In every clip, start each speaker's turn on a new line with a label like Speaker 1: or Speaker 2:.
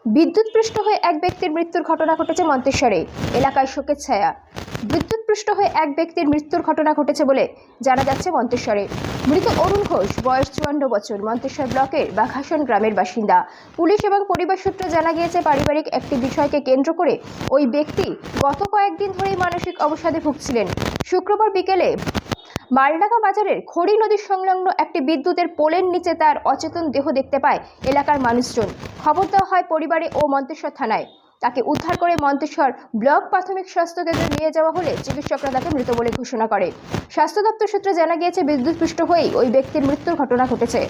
Speaker 1: বিদ্যুৎপৃষ্ট হয়ে এক ব্যক্তির মৃত্যুর ঘটনা ঘটেছে মন্তেশ্বরে। এলাকায় শোকের ছায়া। বিদ্যুৎপৃষ্ট হয়ে এক ব্যক্তির মৃত্যুর ঘটনা ঘটেছে বলে জানা যাচ্ছে মন্তেশ্বরে। মৃত অরুণ ঘোষ, বয়স 54 বছর, মন্তেশ্বর ব্লকের বাঘাসন গ্রামের বাসিন্দা। পুলিশ এবং পরিবার সূত্রে জানা গিয়েছে, পারিবারিক একটি বিষয়কে কেন্দ্র করে ওই ব্যক্তি গত কয়েকদিন ধরেই মানসিক অবসাদে ভুগছিলেন। শুক্রবার বিকেলে মালডাঙ্গা বাজারের খড়ি নদী সংলগ্ন একটি বিদ্যুতের পোলের নিচে তার অচেতন দেহ দেখতে পায় এলাকার মানুষজন। খবর দেওয়া হয় পরিবারে ও মন্তেশ্বর থানায়। তাকে উদ্ধার করে মন্তেশ্বর ব্লক প্রাথমিক স্বাস্থ্য কেন্দ্রে নিয়ে যাওয়া হলে চিকিৎসকরা তাকে মৃত বলে ঘোষণা করে। স্বাস্থ্য দপ্তর সূত্রে জানা গিয়েছে, বিদ্যুৎপৃষ্ট হয়েই ওই ব্যক্তির মৃত্যুর ঘটনা ঘটেছে।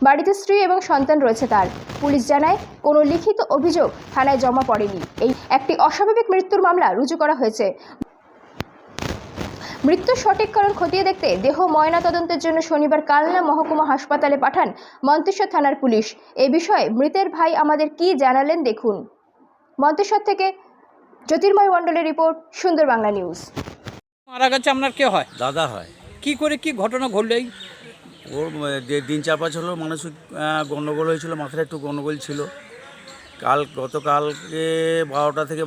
Speaker 1: বাড়িতে স্ত্রী এবং সন্তান রয়েছে তার। পুলিশ জানায়, কোনো লিখিত অভিযোগ থানায় জমা পড়েনি। এই একটি অস্বাভাবিক মৃত্যুর মামলা রুজু করা হয়েছে। মৃত্যুর সঠিক কারণ খতিয়ে দেখতে দেহ ময়নাতদন্তের জন্য শনিবার কালনা মহকুমা হাসপাতালে পাঠান মন্তেশ্বর থানার পুলিশ। এ বিষয়ে মৃতের ভাই আমাদের কি জানালেন দেখুন। মন্তেশ্বর থেকে জ্যোতির্ময় মণ্ডলের রিপোর্ট, সুন্দর বাংলা নিউজ।
Speaker 2: মারা গেছে আপনার কে হয়?
Speaker 3: দাদা হয়।
Speaker 2: কি করে কি ঘটনা ঘটলো?
Speaker 3: ওর দিন 4-5 হলো মানসিক গণ্ডগোল হয়েছিল, মাথায় একটু গণ্ডগোল ছিল। গতকালকে 12টা থেকে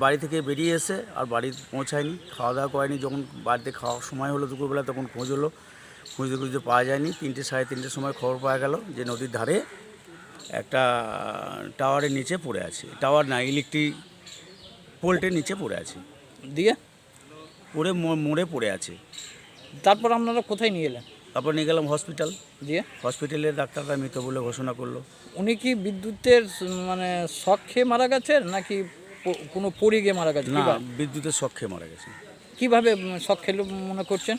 Speaker 3: বাড়ি থেকে বেরিয়ে এসে আর বাড়ি পৌঁছায়নি, খাওয়া দাওয়া করেনি। যখন বাড়িতে খাওয়ার সময় হলো দুপুরবেলা, তখন খোঁজ হলো, খুঁজতে পাওয়া যায়নি। 3টে সাড়ে 3টের সময় খবর পাওয়া গেল যে নদীর ধারে একটা টাওয়ারের নিচে পড়ে আছে। টাওয়ার না, ইলেকট্রিক পোলটের নিচে পড়ে আছে,
Speaker 2: দিয়ে
Speaker 3: পড়ে মোড়ে পড়ে আছে।
Speaker 2: তারপর আপনারা কোথায় নিয়ে এলেন?
Speaker 3: তারপর নিয়ে গেলাম হসপিটাল।
Speaker 2: দিয়ে
Speaker 3: হসপিটালের ডাক্তাররা মৃত বলে ঘোষণা করলো।
Speaker 2: উনি কি বিদ্যুতের মানে শক খেয়ে মারা গেছেন নাকি কোনো পড়ে গিয়ে মারা গেছে?
Speaker 3: না, বিদ্যুতের শক খেয়ে মারা গেছে।
Speaker 2: কীভাবে শক খেলে মনে করছেন?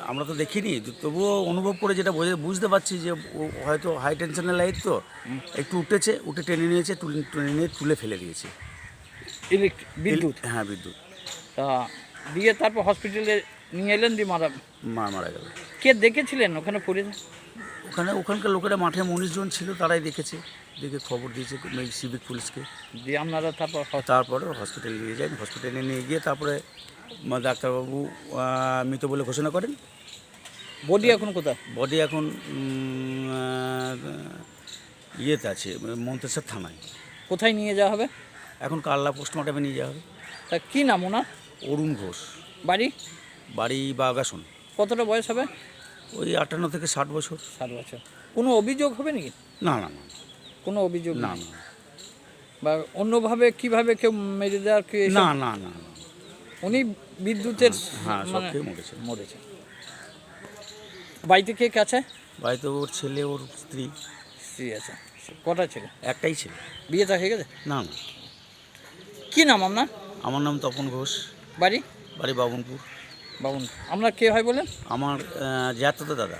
Speaker 3: আমরা তো দেখিনি, তবুও অনুভব করে যেটা বুঝতে পারছি যে ও হয়তো হাই টেনশনের লাইট, তো একটু উঠে টেনে নিয়েছে, টেনে নিয়ে তুলে ফেলে দিয়েছে।
Speaker 2: বিদ্যুৎ?
Speaker 3: হ্যাঁ, বিদ্যুৎ।
Speaker 2: তা দিয়ে তারপর হসপিটালে নিয়ে এলেন, দিয়ে
Speaker 3: মারা গেল।
Speaker 2: কে দেখেছিলেন ওখানে পড়ে?
Speaker 3: ওখানকার লোকেরা মাঠে 19 জন ছিল, তারাই দেখেছে, দেখে খবর দিয়েছে সিভিক পুলিশকে।
Speaker 2: দিয়ে আপনারা
Speaker 3: তারপরে হসপিটালে নিয়ে যান। হসপিটালে নিয়ে গিয়ে তারপরে ডাক্তারবাবু মৃত বলে ঘোষণা করেন।
Speaker 2: বডি এখন কোথায়?
Speaker 3: বডি এখন ইয়েতে আছে, মন্তেশ্বর থানায়।
Speaker 2: কোথায় নিয়ে যাওয়া হবে?
Speaker 3: এখন কালনা পোস্টমর্টমে নিয়ে যাওয়া হবে।
Speaker 2: তা কী নাম ওনার?
Speaker 3: অরুণ ঘোষ।
Speaker 2: বাড়ি
Speaker 3: বাগাসন।
Speaker 2: কতটা বয়স হবে?
Speaker 3: ওই 58 থেকে 60 বছর।
Speaker 2: 60 বছর। কোনো অভিযোগ হবে নাকি?
Speaker 3: না,
Speaker 2: কোনো অভিযোগ
Speaker 3: না।
Speaker 2: বা অন্যভাবে কিভাবে কেউ মেরে দেওয়ার কি?
Speaker 3: না।
Speaker 2: উনি বিদ্যুতের মরেছে। বাড়িতে কে আছে?
Speaker 3: বাড়িতে ওর ছেলে, ওর স্ত্রী
Speaker 2: আছে। কটা ছেলে?
Speaker 3: একটাই ছেলে।
Speaker 2: বিয়ে হয়ে গেছে?
Speaker 3: না।
Speaker 2: কি নাম আপনার?
Speaker 3: আমার নাম তপন ঘোষ।
Speaker 2: বাড়ি?
Speaker 3: বাবুনপুর।
Speaker 2: আপনার কে হয় বলেন?
Speaker 3: আমার জ্যাঠাতো দাদা।